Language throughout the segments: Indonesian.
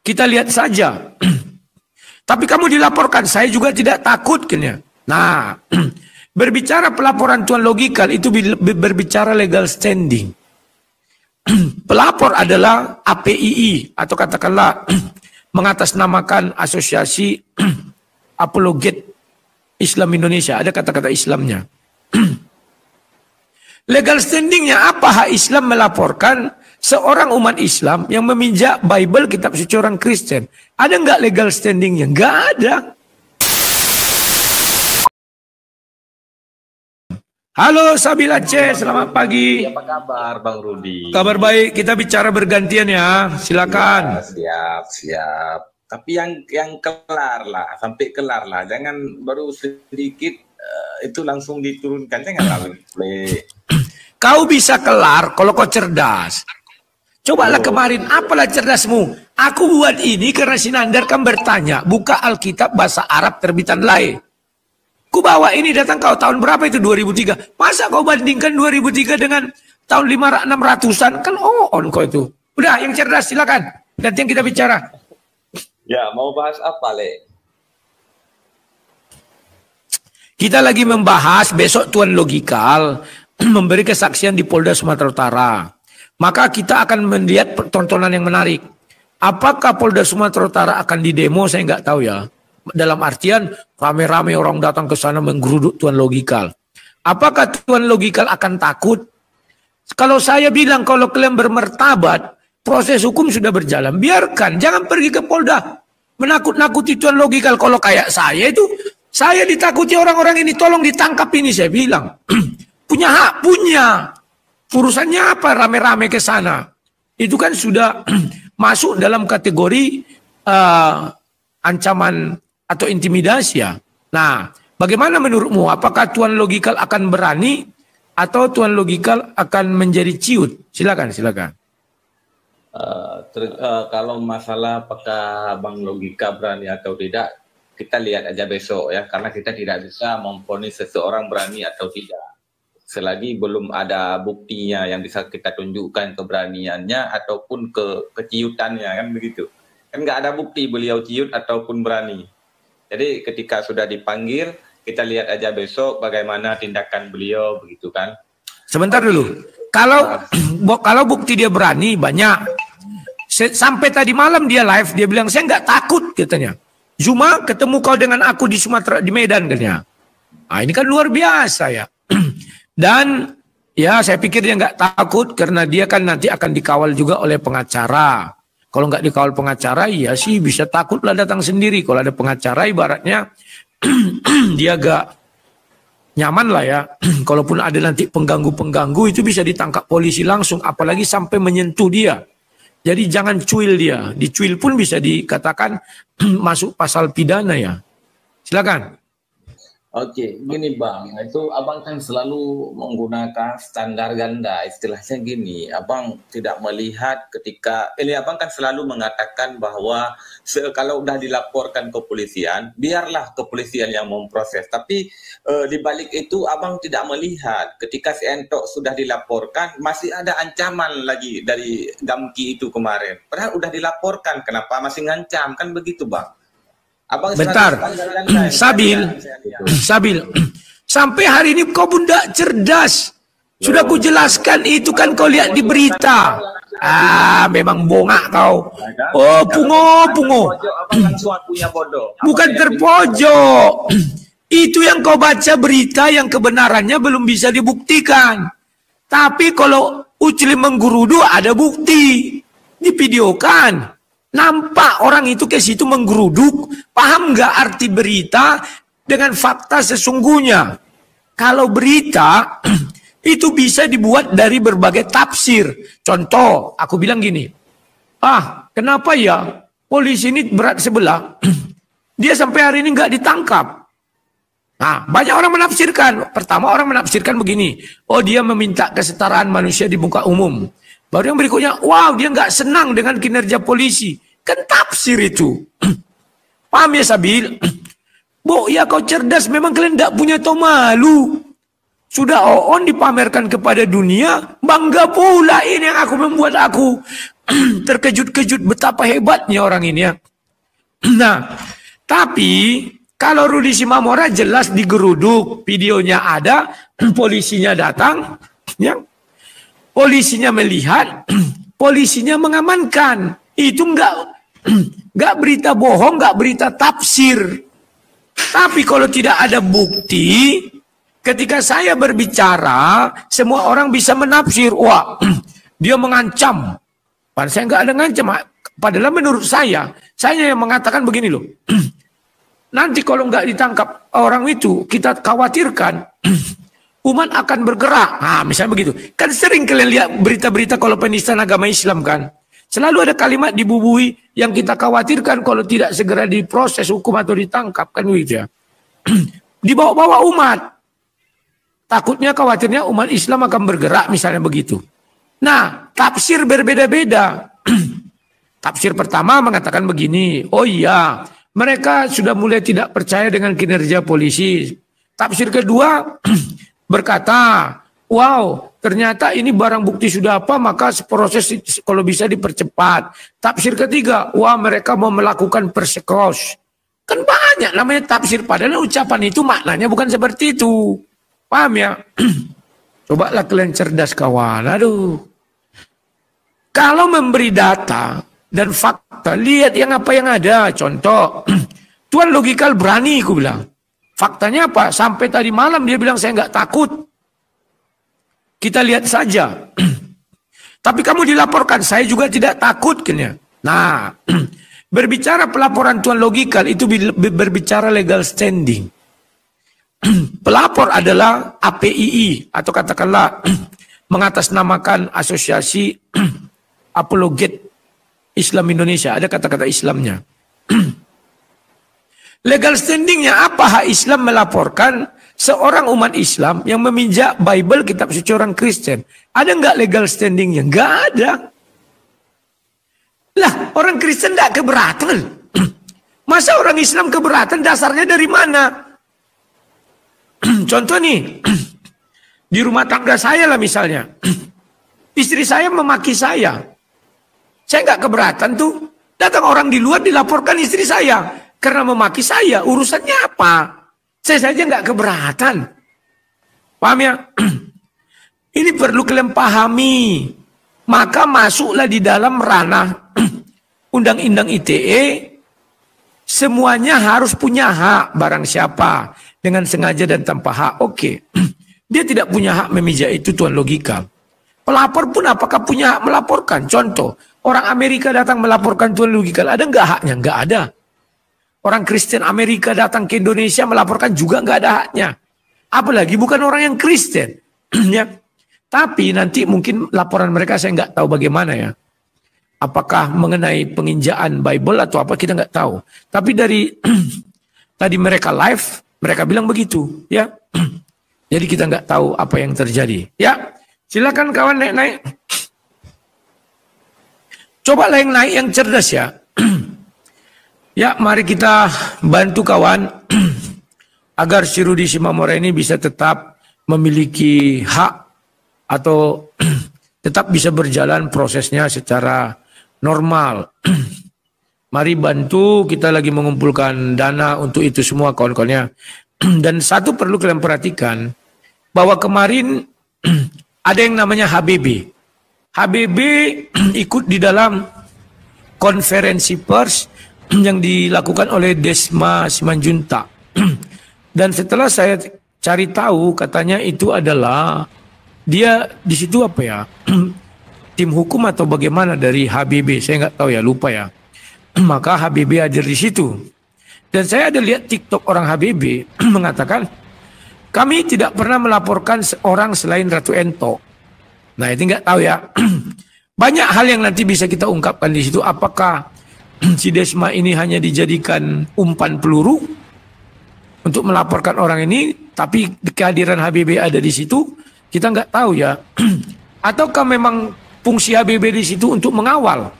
Kita lihat saja. Tapi kamu dilaporkan, saya juga tidak takut kan ya. Nah, berbicara pelaporan Tuan Logikal itu berbicara legal standing. Pelapor adalah APII atau katakanlah mengatasnamakan Asosiasi Apologet Islam Indonesia. Ada kata-kata Islamnya. Legal standingnya apa? Hak Islam melaporkan seorang umat Islam yang meminjak Bible, kitab suci orang Kristen. Ada nggak legal standingnya? Nggak ada. Halo Sabila C, selamat pagi. Apa kabar Bang Rudi? Kabar baik, kita bicara bergantian ya, silakan. Ya, siap. Tapi yang kelar lah, sampai kelar lah. Jangan baru sedikit itu langsung diturunkan, jangan lalu. Kau bisa kelar kalau kau cerdas. Cobalah kemarin, apalah cerdasmu? Aku buat ini karena Sinandar kan bertanya, buka Alkitab bahasa Arab terbitan lain. Ku bawa ini datang kau tahun berapa itu 2003. Masa kau bandingkan 2003 dengan tahun 600-an? Kan on kau itu. Udah yang cerdas silakan. Dan yang kita bicara. Ya mau bahas apa Le? Kita lagi membahas besok Tuan Logikal memberi kesaksian di Polda Sumatera Utara. Maka kita akan melihat tontonan yang menarik. Apakah Polda Sumatera Utara akan didemo? Saya nggak tahu ya. Dalam artian rame-rame orang datang ke sana menggeruduk Tuan Logikal. Apakah Tuan Logikal akan takut? Kalau saya bilang kalau kalian bermartabat, proses hukum sudah berjalan. Biarkan, jangan pergi ke Polda menakut-nakuti Tuan Logikal. Kalau kayak saya itu, saya ditakuti orang-orang ini, tolong ditangkap ini saya bilang. Punya hak, punya. Urusannya apa rame-rame ke sana? Itu kan sudah masuk dalam kategori ancaman atau intimidasi ya. Nah, bagaimana menurutmu? Apakah Tuan Logikal akan berani atau Tuan Logikal akan menjadi ciut? Silakan, silakan. Kalau masalah apakah Bang Logika berani atau tidak, kita lihat aja besok ya. Karena kita tidak bisa memvonis seseorang berani atau tidak. Selagi belum ada buktinya yang bisa kita tunjukkan keberaniannya ataupun keciutannya kan begitu. Kan nggak ada bukti beliau ciut ataupun berani. Jadi ketika sudah dipanggil, kita lihat aja besok bagaimana tindakan beliau begitu kan. Sebentar dulu. Kalau bukti dia berani banyak. Sampai tadi malam dia live, dia bilang saya nggak takut katanya. Cuma ketemu kau dengan aku di Sumatera, di Medan katanya. Nah, ini kan luar biasa ya. Dan ya saya pikir dia nggak takut karena dia kan nanti akan dikawal juga oleh pengacara. Kalau nggak dikawal pengacara, iya sih bisa takutlah datang sendiri. Kalau ada pengacara ibaratnya dia agak nyaman lah ya. Kalaupun ada nanti pengganggu-pengganggu itu bisa ditangkap polisi langsung. Apalagi sampai menyentuh dia. Jadi jangan cuil dia. Dicuil pun bisa dikatakan masuk pasal pidana ya. Silakan. Oke, gini Bang, itu Abang kan selalu menggunakan standar ganda, istilahnya gini, Abang tidak melihat ketika, ini Abang kan selalu mengatakan bahwa kalau udah dilaporkan ke kepolisian, biarlah kepolisian yang memproses, tapi di balik itu Abang tidak melihat ketika si Entok sudah dilaporkan, masih ada ancaman lagi dari Gamki itu kemarin, padahal udah dilaporkan, kenapa masih ngancam, kan begitu Bang? Abang bentar, Sabil, sampai hari ini kau pun tidak cerdas. Sudah ku jelaskan itu kan kau lihat di berita. Memang bongak kau. Oh, pungo. Bukan terpojok. Itu yang kau baca berita yang kebenarannya belum bisa dibuktikan. Tapi kalau Ucli menggerudu ada bukti. Divideokan. Nampak orang itu ke situ menggeruduk, paham nggak arti berita dengan fakta sesungguhnya? Kalau berita itu bisa dibuat dari berbagai tafsir. Contoh, aku bilang gini, kenapa ya polisi ini berat sebelah, dia sampai hari ini nggak ditangkap? Nah, banyak orang menafsirkan. Pertama orang menafsirkan begini, oh dia meminta kesetaraan manusia di muka umum. Baru yang berikutnya, wow dia nggak senang dengan kinerja polisi. Kan tafsir itu. Paham ya Sabil? Ya kau cerdas, memang kalian nggak punya tahu malu. Sudah on dipamerkan kepada dunia, bangga pula ini yang aku membuat aku terkejut-kejut betapa hebatnya orang ini ya. Nah, tapi kalau Rudi Simamora jelas digeruduk, videonya ada, polisinya datang, ya. Polisinya melihat, polisinya mengamankan. Itu enggak berita bohong, enggak berita tafsir. Tapi kalau tidak ada bukti, ketika saya berbicara, semua orang bisa menafsir. Wah, dia mengancam. Padahal saya enggak ada ngancam. Padahal menurut saya yang mengatakan begini loh. Nanti kalau enggak ditangkap orang itu, kita khawatirkan umat akan bergerak. Nah, misalnya begitu. Kan sering kalian lihat berita-berita kalau penistaan agama Islam kan. Selalu ada kalimat dibubui yang kita khawatirkan kalau tidak segera diproses hukum atau ditangkap kan begitu ya. Dibawa-bawa umat. Takutnya khawatirnya umat Islam akan bergerak misalnya begitu. Nah, tafsir berbeda-beda. Tafsir pertama mengatakan begini, oh iya, mereka sudah mulai tidak percaya dengan kinerja polisi. Tafsir kedua berkata, wow, ternyata ini barang bukti sudah apa, maka proses kalau bisa dipercepat. Tafsir ketiga, wah mereka mau melakukan persekos. Kan banyak namanya tafsir, padahal ucapan itu maknanya bukan seperti itu. Paham ya? Cobalah kalian cerdas kawan. Aduh. Kalau memberi data dan fakta, lihat yang apa yang ada. Contoh, Tuan Logikal berani, aku bilang. Faktanya apa? Sampai tadi malam dia bilang saya nggak takut. Kita lihat saja. Tapi kamu dilaporkan, saya juga tidak takut. Nah, berbicara pelaporan Tuan Logikal itu berbicara legal standing. Pelapor adalah APII atau katakanlah mengatasnamakan Asosiasi Apologet Islam Indonesia. Ada kata-kata Islamnya. Legal standingnya apa? Hak Islam melaporkan seorang umat Islam yang meminjak Bible, kitab suci orang Kristen. Ada nggak legal standingnya? Nggak ada. Lah, orang Kristen nggak keberatan. Masa orang Islam keberatan? Dasarnya dari mana? Contoh nih, di rumah tangga saya lah misalnya. Istri saya memaki saya. Saya nggak keberatan tuh. Datang orang di luar dilaporkan istri saya. Karena memaki saya, urusannya apa? Saya saja nggak keberatan. Paham ya? Ini perlu kalian pahami. Maka masuklah di dalam ranah Undang-Undang ITE. Semuanya harus punya hak barang siapa. Dengan sengaja dan tanpa hak. Oke. Dia tidak punya hak memijak itu Tuan Logika. Pelapor pun apakah punya hak melaporkan? Contoh. Orang Amerika datang melaporkan Tuan Logika. Ada nggak haknya? Nggak ada. Orang Kristen Amerika datang ke Indonesia melaporkan juga nggak ada haknya. Apalagi bukan orang yang Kristen. Ya. Tapi nanti mungkin laporan mereka saya nggak tahu bagaimana ya. Apakah mengenai penginjaan Bible atau apa kita nggak tahu. Tapi dari tadi mereka live, mereka bilang begitu. Ya. Jadi kita nggak tahu apa yang terjadi. Ya. Silakan kawan naik-naik. Coba yang naik yang cerdas ya. Ya, mari kita bantu kawan agar si Rudi Simamora ini bisa tetap memiliki hak atau tetap bisa berjalan prosesnya secara normal. Mari bantu, kita lagi mengumpulkan dana untuk itu semua kawan-kawannya. Dan satu perlu kalian perhatikan, bahwa kemarin ada yang namanya HBB. HBB ikut di dalam konferensi pers yang dilakukan oleh Desma Simanjuntak. Dan setelah saya cari tahu, katanya itu adalah dia di situ apa ya? Tim hukum atau bagaimana dari HBB, saya nggak tahu ya, lupa ya. Maka HBB hadir di situ. Dan saya ada lihat TikTok orang HBB mengatakan, kami tidak pernah melaporkan seorang selain Ratu Ento. Nah itu nggak tahu ya. Banyak hal yang nanti bisa kita ungkapkan di situ. Apakah si Desma ini hanya dijadikan umpan peluru untuk melaporkan orang ini, tapi kehadiran HBB ada di situ, kita nggak tahu ya. Ataukah memang fungsi HBB di situ untuk mengawal?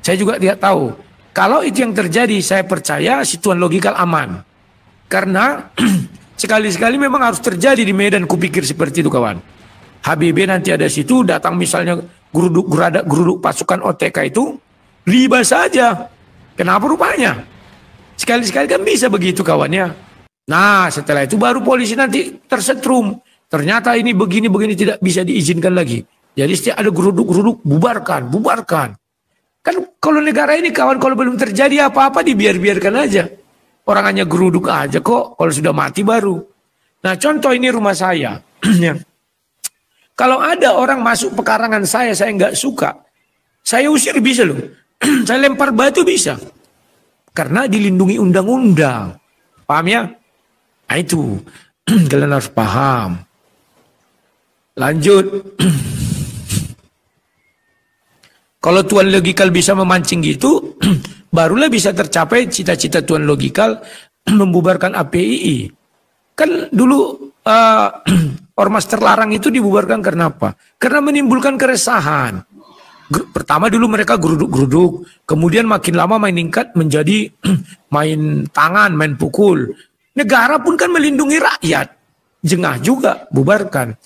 Saya juga tidak tahu. Kalau itu yang terjadi, saya percaya si Tuan Logikal aman. Karena sekali-sekali memang harus terjadi di Medan, kupikir seperti itu kawan. HBB nanti ada situ, datang misalnya geruduk pasukan OTK itu, riba saja. Kenapa rupanya? Sekali-sekali kan bisa begitu kawannya. Nah setelah itu baru polisi nanti tersetrum. Ternyata ini begini-begini tidak bisa diizinkan lagi. Jadi setiap ada geruduk-geruduk, bubarkan. Kan kalau negara ini kawan, kalau belum terjadi apa-apa dibiarkan aja. Orang hanya geruduk aja kok, kalau sudah mati baru. Nah contoh ini rumah saya. Kalau ada orang masuk pekarangan saya nggak suka, saya usir bisa loh. Saya lempar batu bisa. Karena dilindungi undang-undang. Paham ya? Nah itu. Kalian harus paham. Lanjut. Kalau Tuan Logikal bisa memancing gitu, barulah bisa tercapai cita-cita Tuan Logikal membubarkan APII. Kan dulu ormas terlarang itu dibubarkan karena apa? Karena menimbulkan keresahan. Pertama dulu mereka geruduk-geruduk, kemudian makin lama meningkat menjadi main tangan, main pukul. Negara pun kan melindungi rakyat. Jengah juga, bubarkan.